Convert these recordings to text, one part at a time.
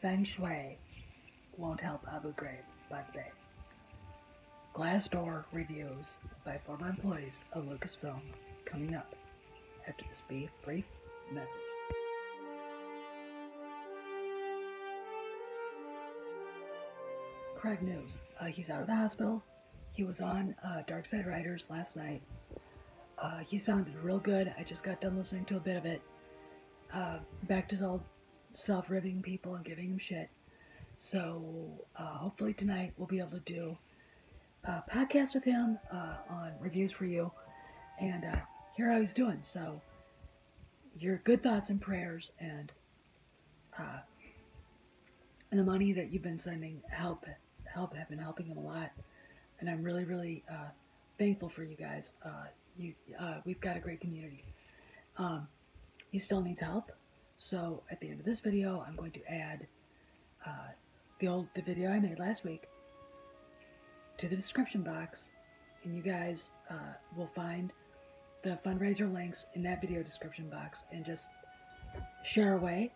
Feng Shui won't help Abu Ghraib by the Bay. Glassdoor reviews by former employees of Lucasfilm coming up after this brief message. Craig news. He's out of the hospital. He was on Dark Side Riders last night. He sounded real good. I just got done listening to a bit of it. Back to his old self-ribbing people and giving him shit. So hopefully tonight we'll be able to do a podcast with him on reviews for you and hear how he's doing. So your good thoughts and prayers and the money that you've been sending have been helping him a lot. And I'm really thankful for you guys. We've got a great community. He still needs help. So at the end of this video, I'm going to add the video I made last week to the description box, and you guys will find the fundraiser links in that video description box, and just share away,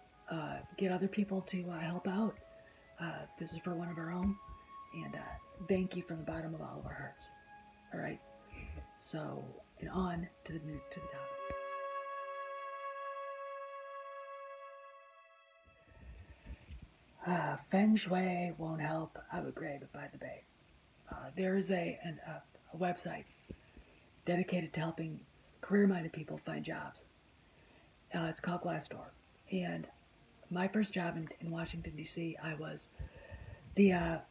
get other people to help out. This is for one of our own, and thank you from the bottom of all of our hearts. All right, so and on to the topic. Feng Shui won't help Abu Ghraib by the Bay. There is a website dedicated to helping career-minded people find jobs. It's called Glassdoor. And my first job in Washington, D.C., I was the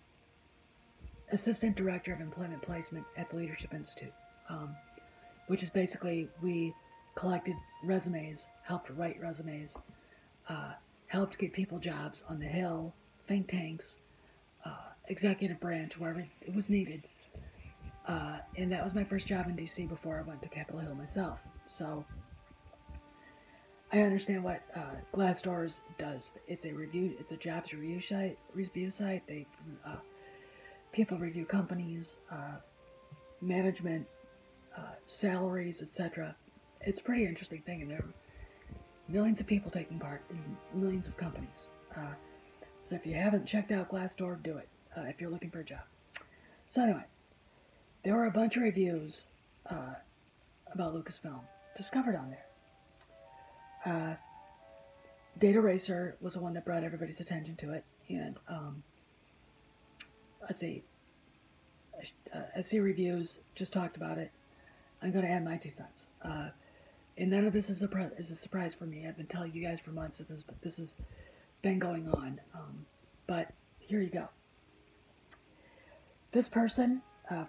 Assistant Director of Employment Placement at the Leadership Institute, which is basically we collected resumes, helped write resumes, helped get people jobs on the Hill, think tanks, executive branch, wherever it was needed. And that was my first job in D.C. before I went to Capitol Hill myself. So I understand what Glassdoor does. It's a jobs review site. They people review companies, management, salaries, etc. It's a pretty interesting thing, and there are millions of people taking part in millions of companies. So if you haven't checked out Glassdoor, do it if you're looking for a job. So anyway, there were a bunch of reviews about Lucasfilm discovered on there. Data Racer was the one that brought everybody's attention to it, and let's see, SC Reviews just talked about it. I'm going to add my 2 cents. And none of this is a surprise for me. I've been telling you guys for months that this has been going on. But here you go. This person,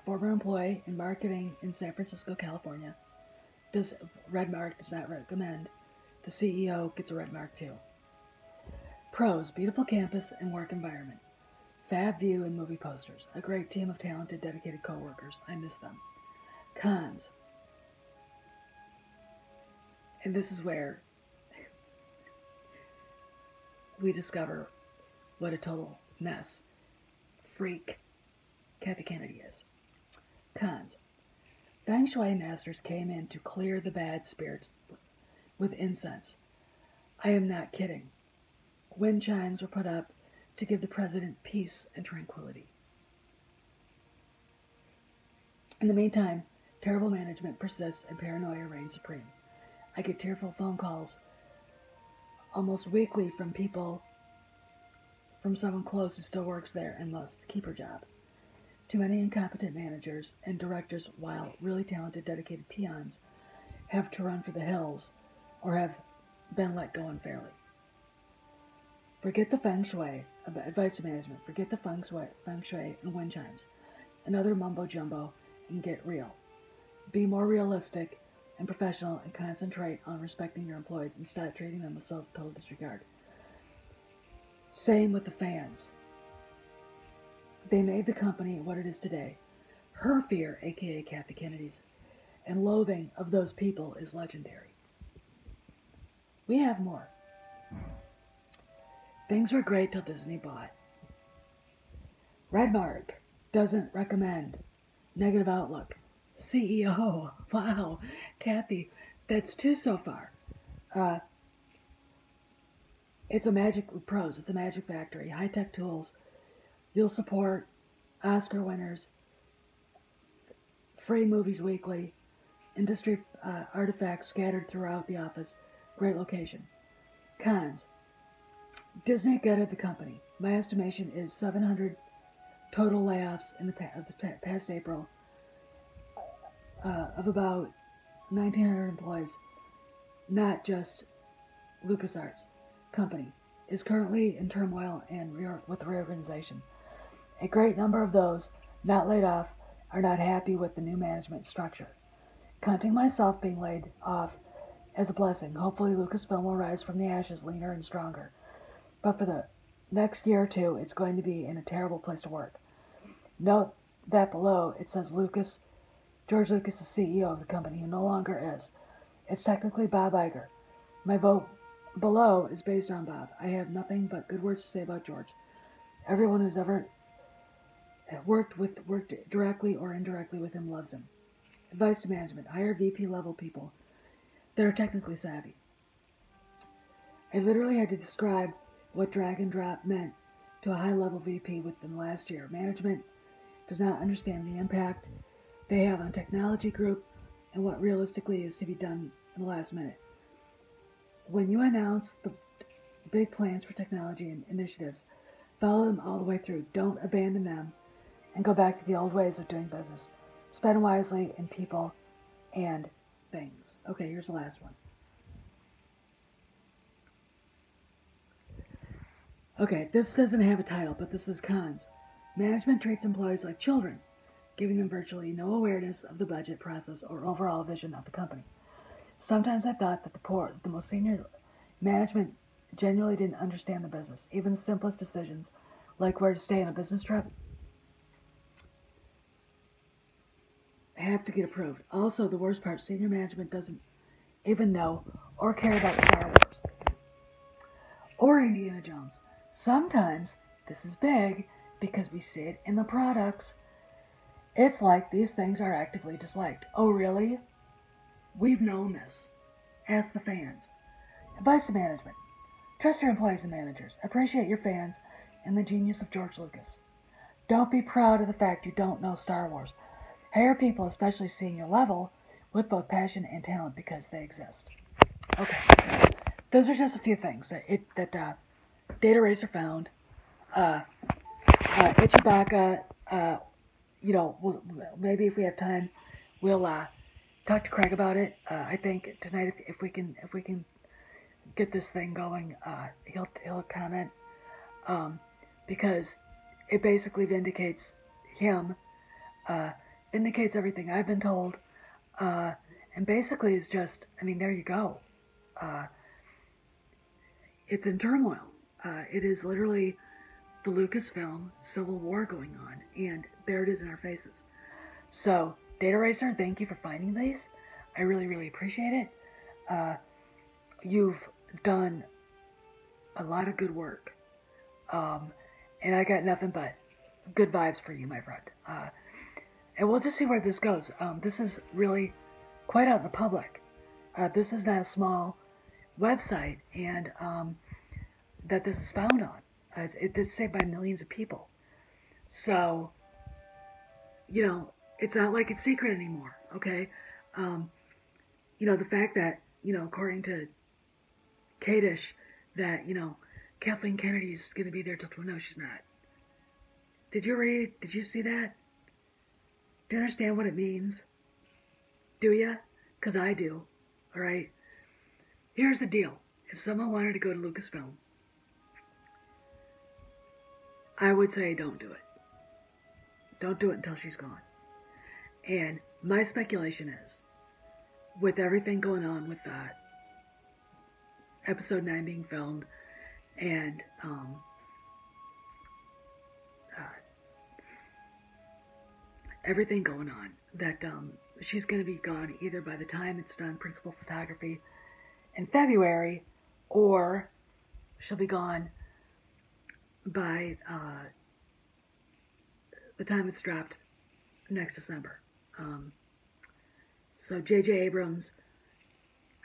former employee in marketing in San Francisco, California, red mark, does not recommend. The CEO gets a red mark too. Pros: beautiful campus and work environment. Fab view and movie posters. A great team of talented, dedicated coworkers. I miss them. Cons: and this is where we discover what a total mess, freak Kathy Kennedy is. Cons: Feng Shui masters came in to clear the bad spirits with incense. I am not kidding. Wind chimes were put up to give the president peace and tranquility. In the meantime, terrible management persists and paranoia reigns supreme. I get tearful phone calls almost weekly from someone close who still works there and must keep her job. Too many incompetent managers and directors, while really talented, dedicated peons have to run for the hills or have been let go unfairly. Forget the Feng Shui, advice to management. Forget the Feng Shui and wind chimes and other mumbo jumbo and get real. Be more realistic and professional, and concentrate on respecting your employees and stop treating them with total disregard. Same with the fans. They made the company what it is today. Her fear, aka Kathy Kennedy's, and loathing of those people is legendary. We have more. Things were great till Disney bought. Red mark, doesn't recommend. Negative outlook. CEO. Wow. Kathy, that's 2 so far. It's a magic pros. It's a magic factory. High-tech tools. You'll support Oscar winners, free movies weekly, industry artifacts scattered throughout the office. Great location. Cons. Disney gutted the company. My estimation is 700 total layoffs in the past April of about 1,900 employees, not just LucasArts company, is currently in turmoil and with reorganization. A great number of those not laid off are not happy with the new management structure. Counting myself being laid off as a blessing, hopefully Lucasfilm will rise from the ashes leaner and stronger. But for the next year or two, it's going to be in a terrible place to work. Note that below it says George Lucas is CEO of the company, who no longer is. It's technically Bob Iger. My vote below is based on Bob. I have nothing but good words to say about George. Everyone who's ever worked directly or indirectly with him loves him. Advice to management: hire VP level people that are technically savvy. I literally had to describe what drag and drop meant to a high level VP within the last year. Management does not understand the impact they have on technology group and what realistically is to be done in the last minute. When you announce the big plans for technology and initiatives, follow them all the way through. Don't abandon them and go back to the old ways of doing business. Spend wisely in people and things. Okay, here's the last one. Okay, this doesn't have a title, but this is cons. Management treats employees like children, giving them virtually no awareness of the budget process or overall vision of the company. Sometimes I thought that the most senior management genuinely didn't understand the business. Even the simplest decisions, like where to stay on a business trip, have to get approved. Also, the worst part, senior management doesn't even know or care about Star Wars or Indiana Jones. Sometimes this is big because we see it in the products. It's like these things are actively disliked. Oh, really? We've known this. Ask the fans. Advice to management: trust your employees and managers. Appreciate your fans and the genius of George Lucas. Don't be proud of the fact you don't know Star Wars. Hire people, especially senior level, with both passion and talent because they exist. Okay, those are just a few things that Data Racer found. Ichibaka, maybe if we have time, we'll talk to Craig about it. I think tonight, if we can get this thing going, he'll comment, because it basically vindicates him, vindicates everything I've been told, and basically is just, there you go. It's in turmoil. It is literally the Lucasfilm Civil War going on, and there it is in our faces. So, Data Racer, thank you for finding these. I really, really appreciate it. You've done a lot of good work, and I got nothing but good vibes for you, my friend. And we'll just see where this goes. This is really quite out in the public. This is not a small website, and that this is found on. It's saved by millions of people. So, it's not like it's secret anymore, okay? The fact that, according to Kadish, that, Kathleen Kennedy's going to be there till, no, she's not. Did you see that? Do you understand what it means? Do ya? Because I do, all right? Here's the deal. If someone wanted to go to Lucasfilm, I would say don't do it. Don't do it until she's gone. And my speculation is, with everything going on with episode 9 being filmed, and everything going on, that she's going to be gone either by the time it's done principal photography in February, or she'll be gone by the time it's dropped next December. So J.J. Abrams,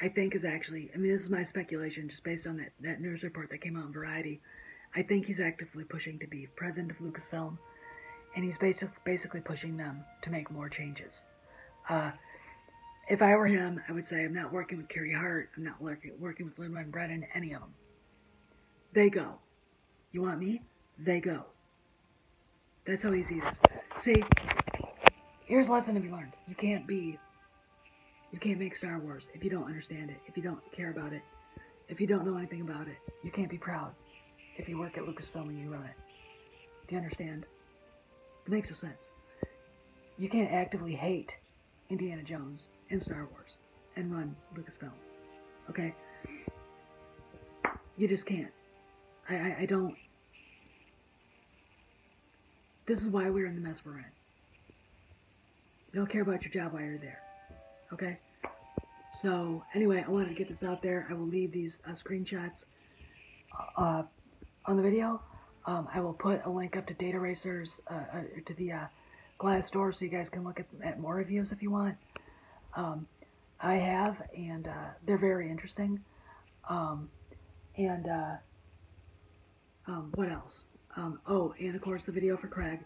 I think is actually, I mean, this is my speculation just based on that news report that came out in Variety. I think he's actively pushing to be president of Lucasfilm, and he's basically pushing them to make more changes. If I were him, I would say I'm not working with Carrie Hart, I'm not working with Lin-Manuel Brennan, any of them. They go. You want me? They go. That's how easy it is. See, here's a lesson to be learned. You can't make Star Wars if you don't understand it, if you don't care about it, if you don't know anything about it. You can't be proud if you work at Lucasfilm and you run it. Do you understand? It makes no sense. You can't actively hate Indiana Jones and Star Wars and run Lucasfilm. Okay? You just can't. I don't. This is why we're in the mess we're in. You don't care about your job while you're there. Okay? So, anyway, I wanted to get this out there. I will leave these screenshots on the video. I will put a link up to Data Racers, to the Glassdoor, so you guys can look at more reviews if you want. I have, and they're very interesting. What else? Oh, and of course the video for Craig,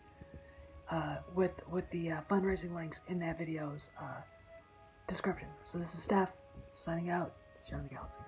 with the fundraising links in that video's description. So this is Steph, signing out. See you on the Galaxy.